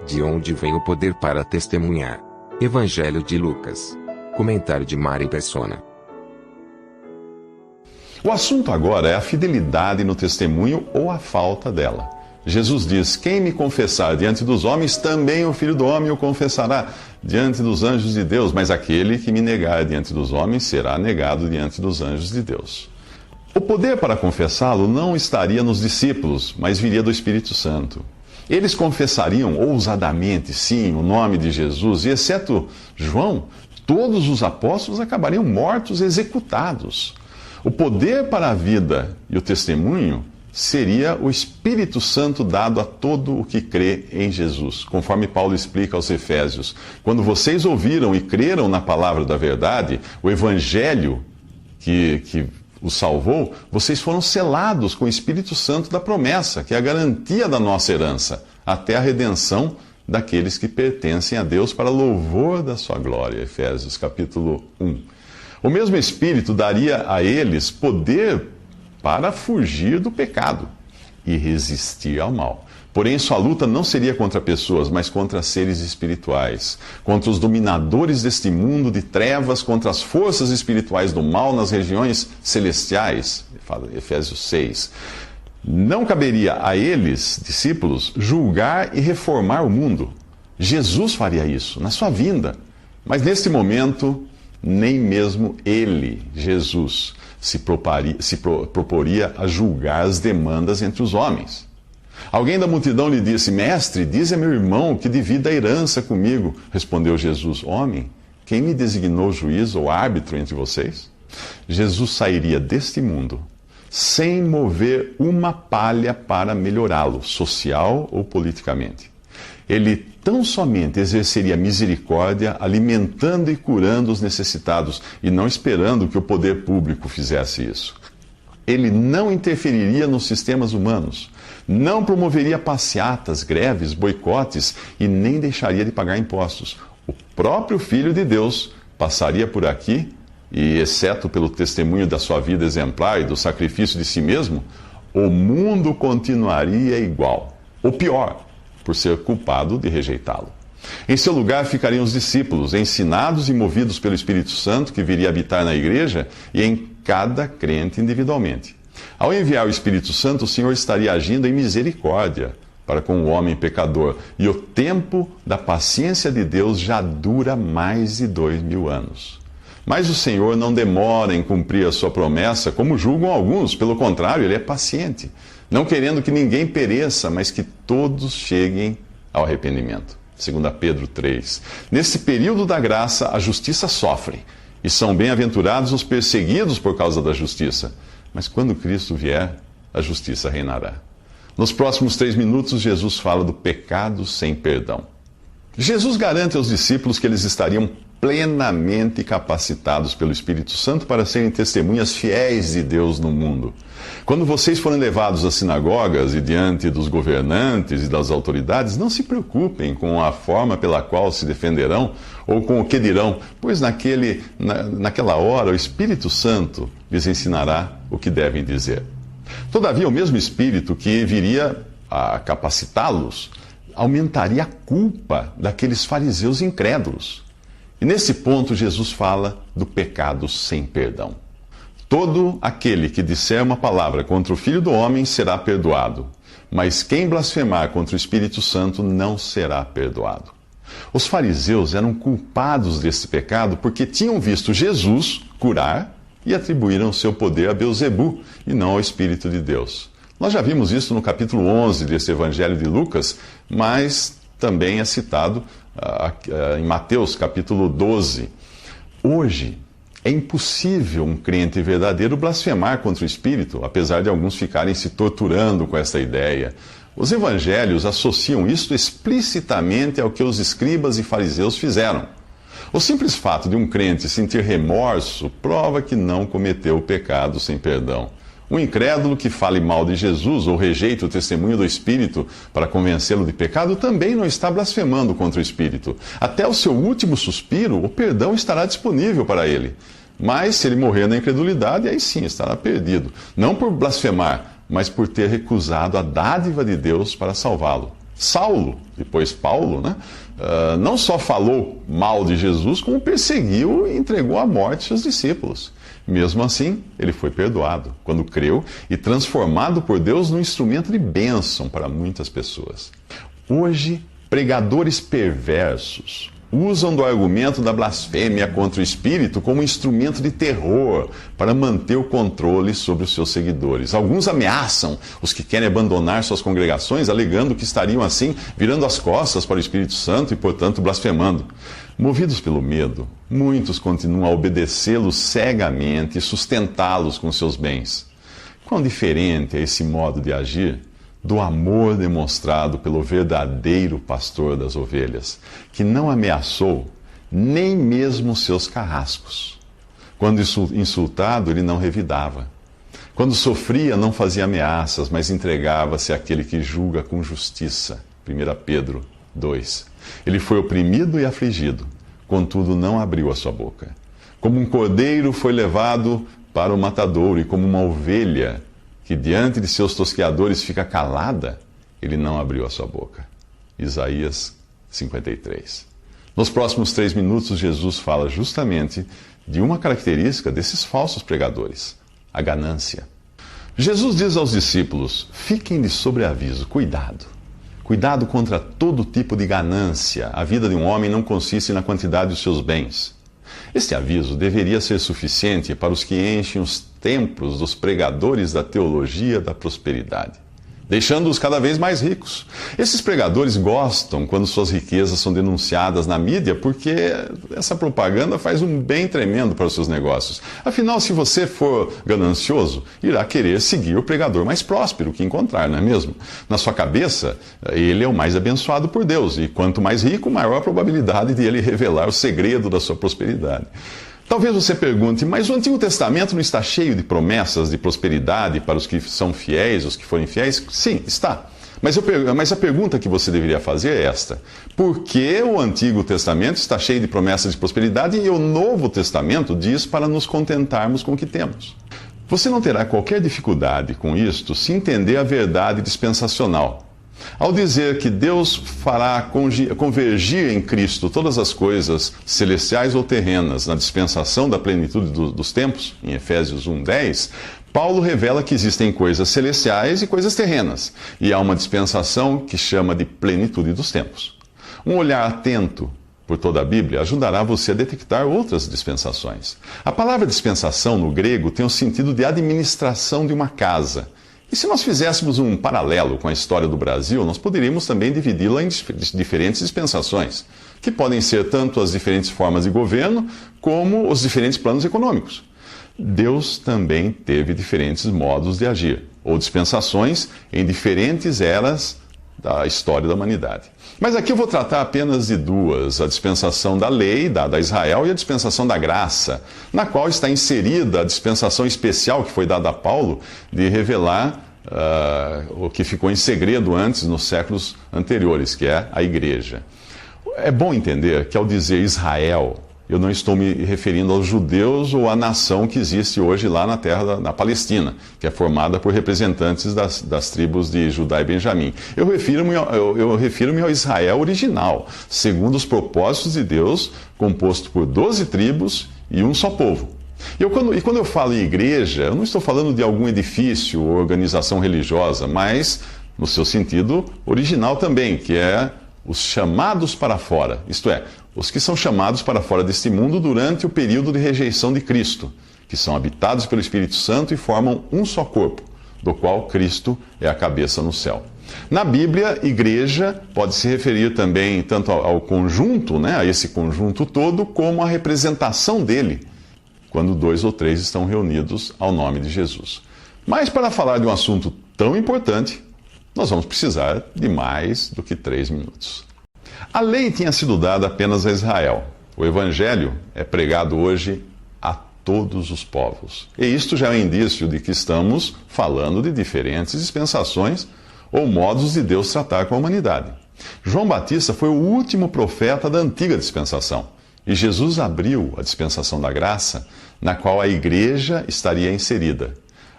De onde vem o poder para testemunhar? Evangelho de Lucas. Comentário de Mari Persona. O assunto agora é a fidelidade no testemunho ou a falta dela. Jesus diz: quem me confessar diante dos homens, também o Filho do Homem o confessará diante dos anjos de Deus. Mas aquele que me negar diante dos homens será negado diante dos anjos de Deus. O poder para confessá-lo não estaria nos discípulos, mas viria do Espírito Santo. Eles confessariam ousadamente, sim, o nome de Jesus, e exceto João, todos os apóstolos acabariam mortos, executados. O poder para a vida e o testemunho seria o Espírito Santo dado a todo o que crê em Jesus, conforme Paulo explica aos Efésios. Quando vocês ouviram e creram na palavra da verdade, o Evangelho que os salvou, vocês foram selados com o Espírito Santo da promessa, que é a garantia da nossa herança, até a redenção daqueles que pertencem a Deus para louvor da sua glória. Efésios capítulo 1. O mesmo Espírito daria a eles poder para fugir do pecado e resistir ao mal. Porém, sua luta não seria contra pessoas, mas contra seres espirituais, contra os dominadores deste mundo de trevas, contra as forças espirituais do mal nas regiões celestiais. Fala Efésios 6. Não caberia a eles, discípulos, julgar e reformar o mundo. Jesus faria isso na sua vinda. Mas neste momento, nem mesmo ele, Jesus, se proporia a julgar as demandas entre os homens. Alguém da multidão lhe disse: Mestre, dize a meu irmão que divida a herança comigo. Respondeu Jesus: Homem, quem me designou juiz ou árbitro entre vocês? Jesus sairia deste mundo sem mover uma palha para melhorá-lo, social ou politicamente. Ele tão somente exerceria misericórdia, alimentando e curando os necessitados, e não esperando que o poder público fizesse isso. Ele não interferiria nos sistemas humanos, não promoveria passeatas, greves, boicotes e nem deixaria de pagar impostos. O próprio Filho de Deus passaria por aqui e, exceto pelo testemunho da sua vida exemplar e do sacrifício de si mesmo, o mundo continuaria igual, ou pior, por ser culpado de rejeitá-lo. Em seu lugar ficariam os discípulos, ensinados e movidos pelo Espírito Santo, que viria habitar na igreja e em cada crente individualmente. Ao enviar o Espírito Santo, o Senhor estaria agindo em misericórdia para com o homem pecador, e o tempo da paciência de Deus já dura mais de 2000 anos. Mas o Senhor não demora em cumprir a sua promessa, como julgam alguns. Pelo contrário, Ele é paciente, não querendo que ninguém pereça, mas que todos cheguem ao arrependimento. 2 Pedro 3. Nesse período da graça, a justiça sofre, e são bem-aventurados os perseguidos por causa da justiça. Mas quando Cristo vier, a justiça reinará. Nos próximos 3 minutos, Jesus fala do pecado sem perdão. Jesus garante aos discípulos que eles estariam plenamente capacitados pelo Espírito Santo para serem testemunhas fiéis de Deus no mundo. Quando vocês forem levados às sinagogas e diante dos governantes e das autoridades, não se preocupem com a forma pela qual se defenderão ou com o que dirão, pois naquela hora o Espírito Santo lhes ensinará o que devem dizer. Todavia, o mesmo Espírito que viria a capacitá-los aumentaria a culpa daqueles fariseus incrédulos. E nesse ponto, Jesus fala do pecado sem perdão. Todo aquele que disser uma palavra contra o Filho do Homem será perdoado, mas quem blasfemar contra o Espírito Santo não será perdoado. Os fariseus eram culpados desse pecado porque tinham visto Jesus curar e atribuíram seu poder a Beelzebu e não ao Espírito de Deus. Nós já vimos isso no capítulo 11 desse Evangelho de Lucas, mas também é citado em Mateus capítulo 12. Hoje, é impossível um crente verdadeiro blasfemar contra o Espírito, apesar de alguns ficarem se torturando com essa ideia. Os evangelhos associam isso explicitamente ao que os escribas e fariseus fizeram. O simples fato de um crente sentir remorso prova que não cometeu o pecado sem perdão. Um incrédulo que fale mal de Jesus ou rejeite o testemunho do Espírito para convencê-lo de pecado também não está blasfemando contra o Espírito. Até o seu último suspiro, o perdão estará disponível para ele. Mas se ele morrer na incredulidade, aí sim estará perdido. Não por blasfemar, mas por ter recusado a dádiva de Deus para salvá-lo. Saulo, depois Paulo, né? Não só falou mal de Jesus, como perseguiu e entregou à morte seus discípulos. Mesmo assim, ele foi perdoado quando creu e transformado por Deus num instrumento de bênção para muitas pessoas. Hoje, pregadores perversos usam do argumento da blasfêmia contra o Espírito como instrumento de terror para manter o controle sobre os seus seguidores. Alguns ameaçam os que querem abandonar suas congregações, alegando que estariam assim virando as costas para o Espírito Santo e, portanto, blasfemando. Movidos pelo medo, muitos continuam a obedecê-los cegamente e sustentá-los com seus bens. Quão diferente é esse modo de agir do amor demonstrado pelo verdadeiro pastor das ovelhas, que não ameaçou nem mesmo seus carrascos. Quando insultado, ele não revidava. Quando sofria, não fazia ameaças, mas entregava-se àquele que julga com justiça. 1 Pedro 2. Ele foi oprimido e afligido, contudo não abriu a sua boca. Como um cordeiro foi levado para o matadouro, e como uma ovelha que diante de seus tosqueadores fica calada, ele não abriu a sua boca. Isaías 53. Nos próximos 3 minutos, Jesus fala justamente de uma característica desses falsos pregadores: a ganância. Jesus diz aos discípulos: fiquem de sobreaviso, cuidado. Cuidado contra todo tipo de ganância. A vida de um homem não consiste na quantidade dos seus bens. Este aviso deveria ser suficiente para os que enchem os templos dos pregadores da teologia da prosperidade, deixando-os cada vez mais ricos. Esses pregadores gostam quando suas riquezas são denunciadas na mídia, porque essa propaganda faz um bem tremendo para os seus negócios. Afinal, se você for ganancioso, irá querer seguir o pregador mais próspero que encontrar, não é mesmo? Na sua cabeça, ele é o mais abençoado por Deus, e quanto mais rico, maior a probabilidade de ele revelar o segredo da sua prosperidade. Talvez você pergunte, mas o Antigo Testamento não está cheio de promessas de prosperidade para os que são fiéis, os que forem fiéis? Sim, está. Mas a pergunta que você deveria fazer é esta: por que o Antigo Testamento está cheio de promessas de prosperidade e o Novo Testamento diz para nos contentarmos com o que temos? Você não terá qualquer dificuldade com isto se entender a verdade dispensacional. Ao dizer que Deus fará convergir em Cristo todas as coisas celestiais ou terrenas na dispensação da plenitude dos tempos, em Efésios 1:10, Paulo revela que existem coisas celestiais e coisas terrenas, e há uma dispensação que chama de plenitude dos tempos. Um olhar atento por toda a Bíblia ajudará você a detectar outras dispensações. A palavra dispensação no grego tem o sentido de administração de uma casa. E se nós fizéssemos um paralelo com a história do Brasil, nós poderíamos também dividi-la em diferentes dispensações, que podem ser tanto as diferentes formas de governo, como os diferentes planos econômicos. Deus também teve diferentes modos de agir, ou dispensações em diferentes eras da história da humanidade. Mas aqui eu vou tratar apenas de duas: a dispensação da lei, dada a Israel, e a dispensação da graça, na qual está inserida a dispensação especial que foi dada a Paulo de revelar o que ficou em segredo antes, nos séculos anteriores, que é a igreja. É bom entender que ao dizer Israel, eu não estou me referindo aos judeus ou à nação que existe hoje lá na terra na Palestina, que é formada por representantes das tribos de Judá e Benjamim. Eu refiro-me ao Israel original, segundo os propósitos de Deus, composto por 12 tribos e um só povo. Quando eu falo em igreja, eu não estou falando de algum edifício ou organização religiosa, mas no seu sentido original também, que é os chamados para fora, isto é, os que são chamados para fora deste mundo durante o período de rejeição de Cristo, que são habitados pelo Espírito Santo e formam um só corpo, do qual Cristo é a cabeça no céu. Na Bíblia, igreja pode se referir também tanto ao conjunto, né, a esse conjunto todo, como à representação dele, quando 2 ou 3 estão reunidos ao nome de Jesus. Mas para falar de um assunto tão importante, nós vamos precisar de mais do que 3 minutos. A lei tinha sido dada apenas a Israel. O Evangelho é pregado hoje a todos os povos. E isto já é um indício de que estamos falando de diferentes dispensações ou modos de Deus tratar com a humanidade. João Batista foi o último profeta da antiga dispensação. E Jesus abriu a dispensação da graça, na qual a igreja estaria inserida.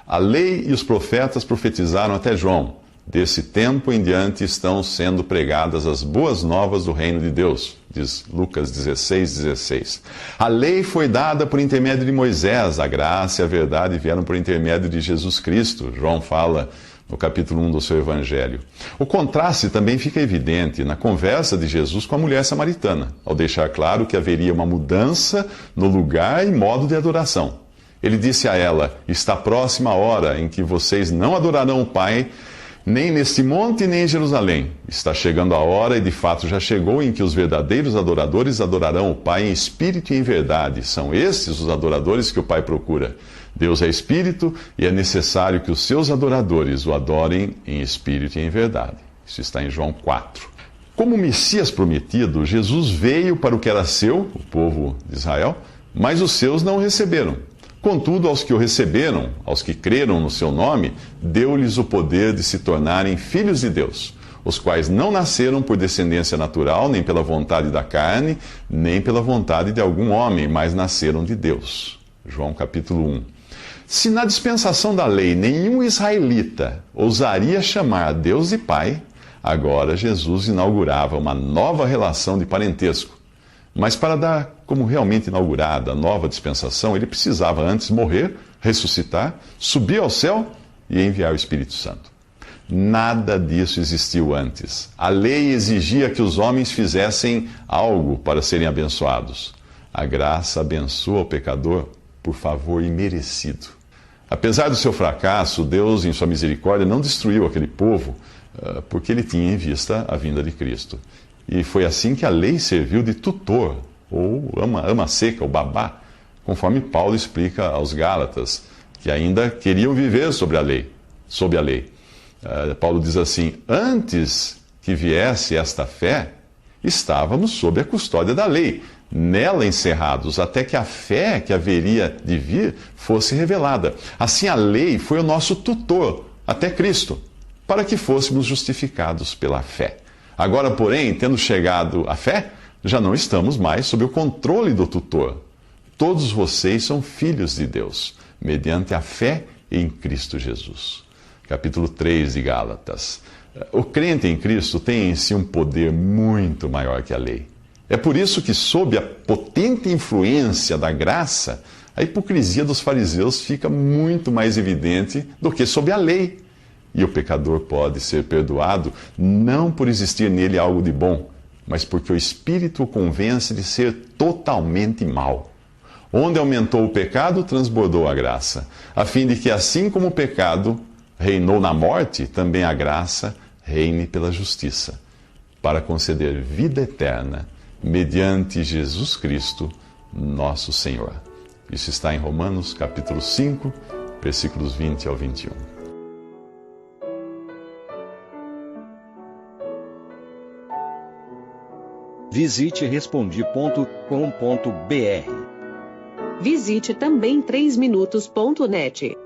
A lei e os profetas profetizaram até João, Desse tempo em diante estão sendo pregadas as boas novas do reino de Deus, diz Lucas 16:16. A lei foi dada por intermédio de Moisés, a graça e a verdade vieram por intermédio de Jesus Cristo. João fala no capítulo 1 do seu evangelho. O contraste também fica evidente na conversa de Jesus com a mulher samaritana, ao deixar claro que haveria uma mudança no lugar e modo de adoração. Ele disse a ela: está próxima a hora em que vocês não adorarão o Pai, nem neste monte, nem em Jerusalém. Está chegando a hora, e de fato já chegou, em que os verdadeiros adoradores adorarão o Pai em espírito e em verdade. São estes os adoradores que o Pai procura. Deus é espírito e é necessário que os seus adoradores o adorem em espírito e em verdade. Isso está em João 4. Como Messias prometido, Jesus veio para o que era seu, o povo de Israel, mas os seus não o receberam. Contudo, aos que o receberam, aos que creram no seu nome, deu-lhes o poder de se tornarem filhos de Deus, os quais não nasceram por descendência natural, nem pela vontade da carne, nem pela vontade de algum homem, mas nasceram de Deus. João capítulo 1. Se na dispensação da lei nenhum israelita ousaria chamar Deus de Pai, agora Jesus inaugurava uma nova relação de parentesco. Mas para dar como realmente inaugurada a nova dispensação, ele precisava antes morrer, ressuscitar, subir ao céu e enviar o Espírito Santo. Nada disso existiu antes. A lei exigia que os homens fizessem algo para serem abençoados. A graça abençoa o pecador por favor imerecido. Apesar do seu fracasso, Deus, em sua misericórdia, não destruiu aquele povo, porque ele tinha em vista a vinda de Cristo. E foi assim que a lei serviu de tutor, ou ama seca, ou babá, conforme Paulo explica aos Gálatas, que ainda queriam viver sob a lei. Paulo diz assim: antes que viesse esta fé, estávamos sob a custódia da lei, nela encerrados, até que a fé que haveria de vir fosse revelada. Assim a lei foi o nosso tutor, até Cristo, para que fôssemos justificados pela fé. Agora, porém, tendo chegado à fé, já não estamos mais sob o controle do tutor. Todos vocês são filhos de Deus, mediante a fé em Cristo Jesus. Capítulo 3 de Gálatas. O crente em Cristo tem em si um poder muito maior que a lei. É por isso que, sob a potente influência da graça, a hipocrisia dos fariseus fica muito mais evidente do que sob a lei. E o pecador pode ser perdoado não por existir nele algo de bom, mas porque o Espírito o convence de ser totalmente mau. Onde aumentou o pecado, transbordou a graça, a fim de que, assim como o pecado reinou na morte, também a graça reine pela justiça, para conceder vida eterna, mediante Jesus Cristo, nosso Senhor. Isso está em Romanos, capítulo 5, versículos 20 ao 21. Visite Respondi.com.br. Visite também 3minutos.net.